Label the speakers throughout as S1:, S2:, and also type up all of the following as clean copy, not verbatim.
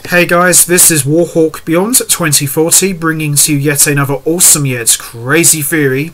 S1: Hey guys, this is Warhawk Beyond 2040 bringing to you yet another awesome yet crazy theory,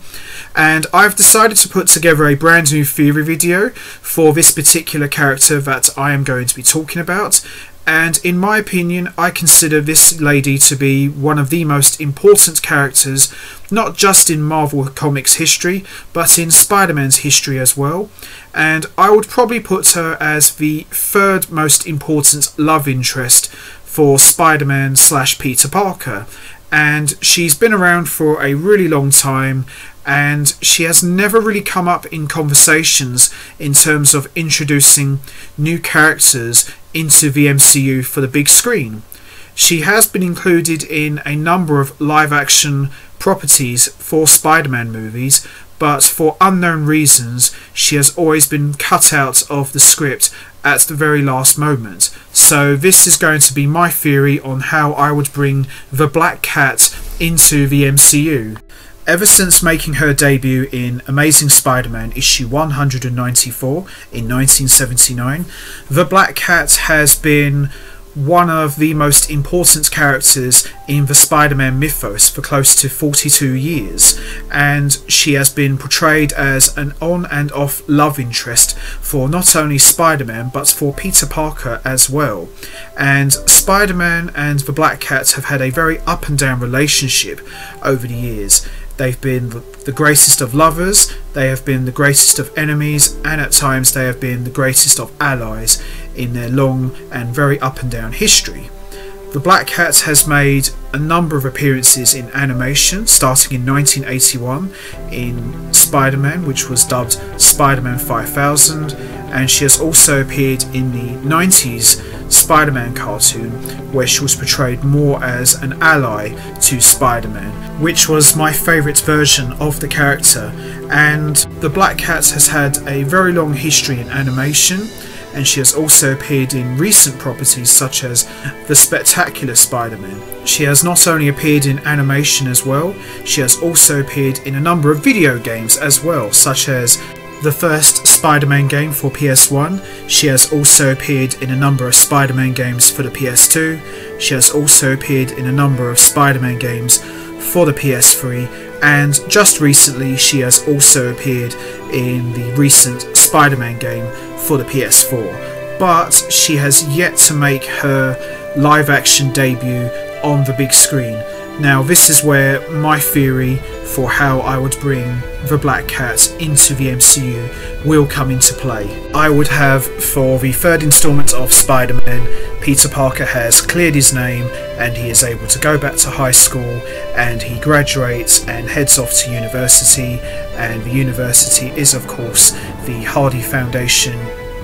S1: and I've decided to put together a brand new theory video for this particular character that I am going to be talking about. And in my opinion, I consider this lady to be one of the most important characters, not just in Marvel Comics history, but in Spider-Man's history as well. And I would probably put her as the third most important love interest for Spider-Man / Peter Parker. And she's been around for a really long time, and she has never really come up in conversations in terms of introducing new characters into the MCU for the big screen. She has been included in a number of live-action properties for Spider-Man movies, but for unknown reasons she has always been cut out of the script at the very last moment. So this is going to be my theory on how I would bring the Black Cat into the MCU. Ever since making her debut in Amazing Spider-Man issue 194 in 1979, the Black Cat has been one of the most important characters in the Spider-Man mythos for close to 42 years, and she has been portrayed as an on and off love interest for not only Spider-Man but for Peter Parker as well. And Spider-Man and the Black Cat have had a very up and down relationship over the years. They've been the greatest of lovers, they have been the greatest of enemies, and at times they have been the greatest of allies in their long and very up and down history. The Black Cat has made a number of appearances in animation, starting in 1981 in Spider-Man, which was dubbed Spider-Man 5000, and she has also appeared in the 90s Spider-Man cartoon, where she was portrayed more as an ally to Spider-Man, which was my favourite version of the character. And the Black Cat has had a very long history in animation, and she has also appeared in recent properties such as The Spectacular Spider-Man. She has not only appeared in animation as well, she has also appeared in a number of video games as well, such as the first Spider-Man game for PS1. She has also appeared in a number of Spider-Man games for the PS2. She has also appeared in a number of Spider-Man games for the PS3, and just recently she has also appeared in the recent Spider-Man game for the PS4. But she has yet to make her live-action debut on the big screen. Now this is where my theory for how I would bring the Black Cat into the MCU will come into play. I would have, for the third instalment of Spider-Man, Peter Parker has cleared his name and he is able to go back to high school, and he graduates and heads off to university, and the university is of course the Hardy Foundation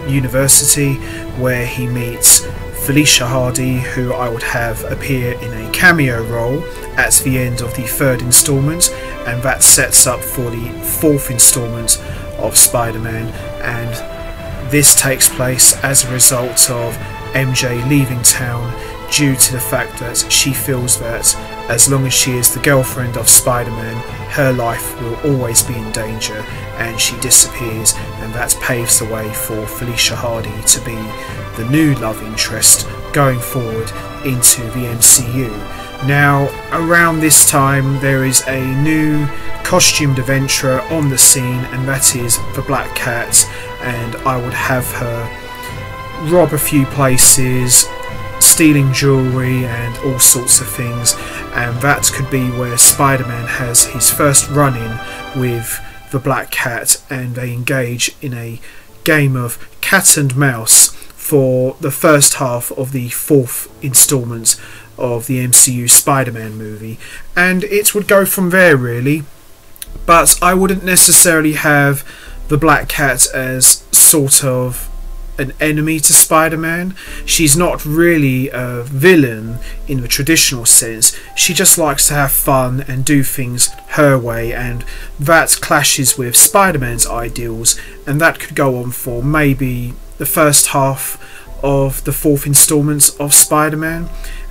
S1: University, where he meets Felicia Hardy, who I would have appear in a cameo role at the end of the third instalment, and that sets up for the fourth instalment of Spider-Man. And this takes place as a result of MJ leaving town due to the fact that she feels that as long as she is the girlfriend of Spider-Man, her life will always be in danger, and she disappears, and that paves the way for Felicia Hardy to be the new love interest going forward into the MCU. Now, around this time there is a new costumed adventurer on the scene, and that is the Black Cat, and I would have her rob a few places, stealing jewellery and all sorts of things, and that could be where Spider-Man has his first run-in with the Black Cat, and they engage in a game of cat and mouse for the first half of the fourth instalment of the MCU Spider-Man movie, and it would go from there really. But I wouldn't necessarily have the Black Cat as sort of an enemy to Spider-Man. She's not really a villain in the traditional sense. She just likes to have fun and do things her way, and that clashes with Spider-Man's ideals, and that could go on for maybe the first half of the fourth instalment of Spider-Man,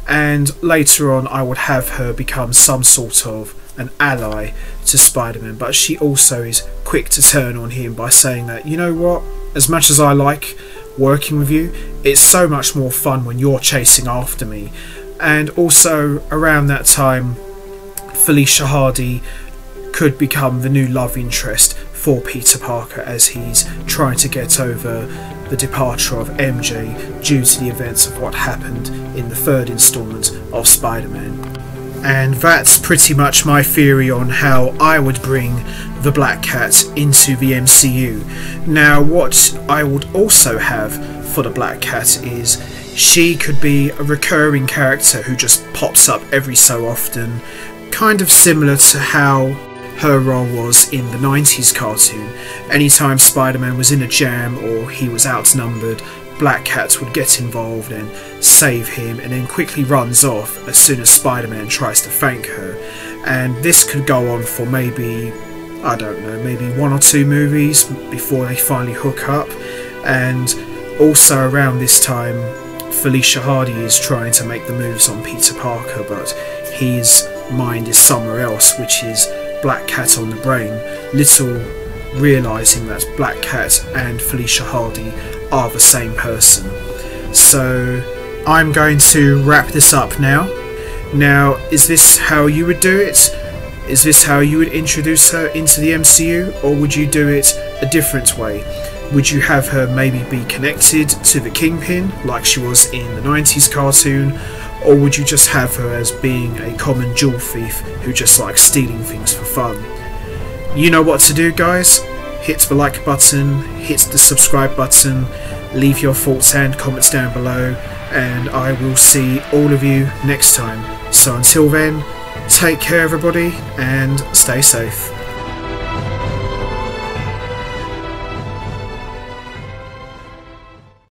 S1: and later on I would have her become some sort of an ally to Spider-Man. But she also is quick to turn on him by saying that, you know what, as much as I like working with you. It's so much more fun when you're chasing after me. And also around that time, Felicia Hardy could become the new love interest for Peter Parker as he's trying to get over the departure of MJ due to the events of what happened in the third installment of Spider-Man. And that's pretty much my theory on how I would bring the Black Cat into the MCU. Now, what I would also have for the Black Cat is she could be a recurring character who just pops up every so often, kind of similar to how her role was in the 90s cartoon. Anytime Spider-Man was in a jam or he was outnumbered, Black Cat would get involved and save him, and then quickly runs off as soon as Spider-Man tries to thank her. And this could go on for maybe, I don't know, maybe 1 or 2 movies before they finally hook up. And also around this time, Felicia Hardy is trying to make the moves on Peter Parker, but his mind is somewhere else, which is Black Cat on the brain, little realising that Black Cat and Felicia Hardy are the same person. So I'm going to wrap this up now. Now, is this how you would do it? Is this how you would introduce her into the MCU, or would you do it a different way? Would you have her maybe be connected to the Kingpin like she was in the 90s cartoon, or would you just have her as being a common jewel thief who just likes stealing things for fun? You know what to do, guys. Hit the like button, hit the subscribe button, leave your thoughts and comments down below, and I will see all of you next time. So until then, take care everybody and stay safe.